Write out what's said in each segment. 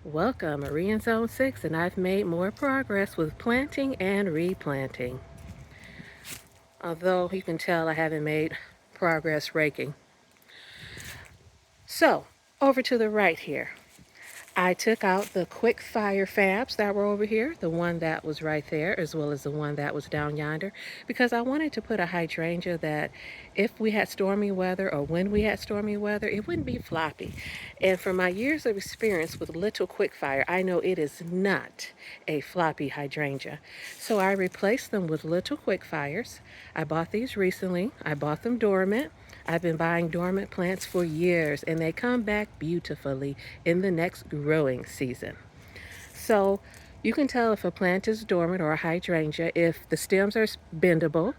Welcome, Marie in Zone 6, and I've made more progress with planting and replanting. Although you can tell I haven't made progress raking. So, over to the right here. I took out the quick fire fabs that were over here, the one that was right there, as well as the one that was down yonder, because I wanted to put a hydrangea that if we had stormy weather or when we had stormy weather, it wouldn't be floppy. And from my years of experience with little quick fire, I know it is not a floppy hydrangea. So I replaced them with little quick fires. I bought these recently. I bought them dormant. I've been buying dormant plants for years, and they come back beautifully in the next growing season. So you can tell if a plant is dormant or a hydrangea if the stems are bendable.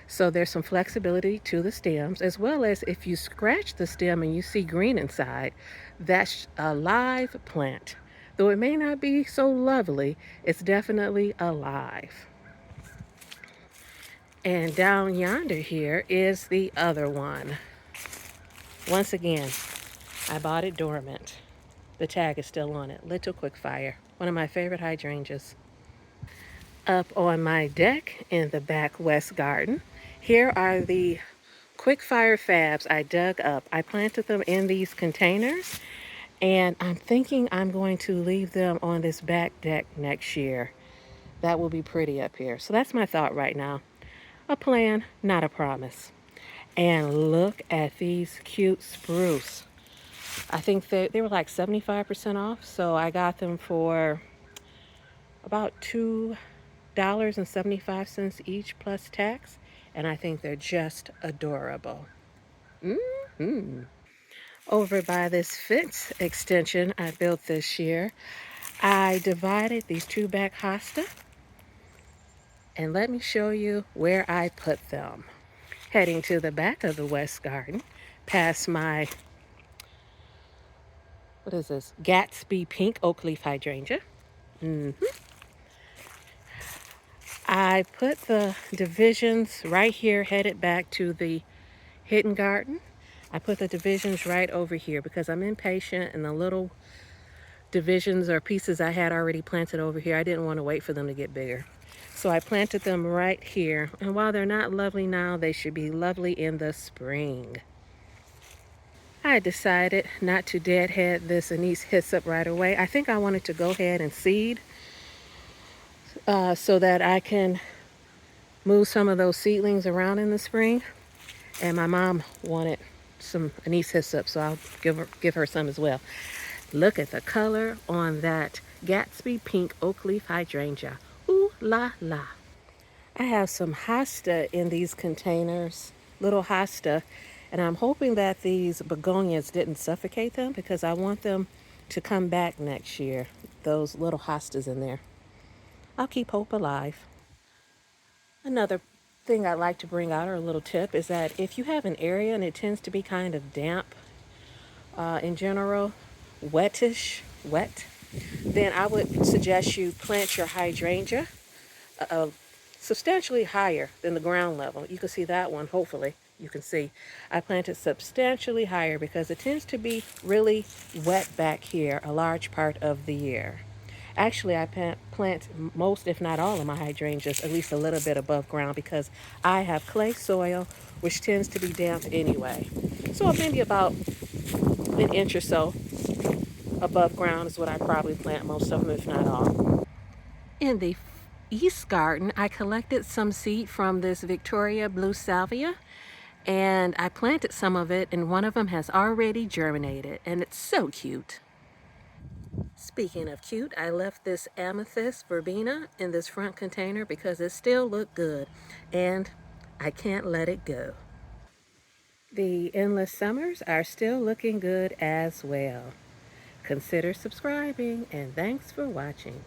So there's some flexibility to the stems, as well as if you scratch the stem and you see green inside, that's a live plant. Though it may not be so lovely, it's definitely alive. And down yonder here is the other one. Once again, I bought it dormant. The tag is still on it. Little Quickfire, one of my favorite hydrangeas. Up on my deck in the back west garden, here are the Quickfire fabs I dug up. I planted them in these containers, and I'm thinking I'm going to leave them on this back deck next year. That will be pretty up here. So that's my thought right now. A plan, not a promise. And look at these cute spruce. I think they were like 75% off, so I got them for about $2.75 each plus tax, and I think they're just adorable. Mm-hmm. Over by this fence extension I built this year, I divided these two back hosta, and let me show you where I put them. Heading to the back of the west garden, past my, what is this, Gatsby pink oak leaf hydrangea. Mm-hmm. I put the divisions right here, headed back to the hidden garden. I put the divisions right over here because I'm impatient, and the little divisions or pieces I had already planted over here, I didn't want to wait for them to get bigger. So I planted them right here, and while they're not lovely now, they should be lovely in the spring. I decided not to deadhead this anise hyssop right away. I think I wanted to go ahead and seed so that I can move some of those seedlings around in the spring. And my mom wanted some anise hyssop, so I'll give her some as well. Look at the color on that Gatsby pink oak leaf hydrangea. Ooh la la. I have some hosta in these containers, little hosta, and I'm hoping that these begonias didn't suffocate them because I want them to come back next year, those little hostas in there. I'll keep hope alive. Another thing I'd like to bring out, or a little tip, is that if you have an area and it tends to be kind of damp in general, wet, then I would suggest you plant your hydrangea substantially higher than the ground level. You can see that one, hopefully. You can see I planted substantially higher because it tends to be really wet back here a large part of the year. Actually, I plant most, if not all, of my hydrangeas at least a little bit above ground because I have clay soil, which tends to be damp anyway. So maybe about an inch or so above ground is what I probably plant most of them, if not all. In the east garden, I collected some seed from this Victoria blue salvia, and I planted some of it, and one of them has already germinated, and it's so cute. Speaking of cute, I left this amethyst verbena in this front container because it still looked good, and I can't let it go. The endless summers are still looking good as well. Consider subscribing, and thanks for watching.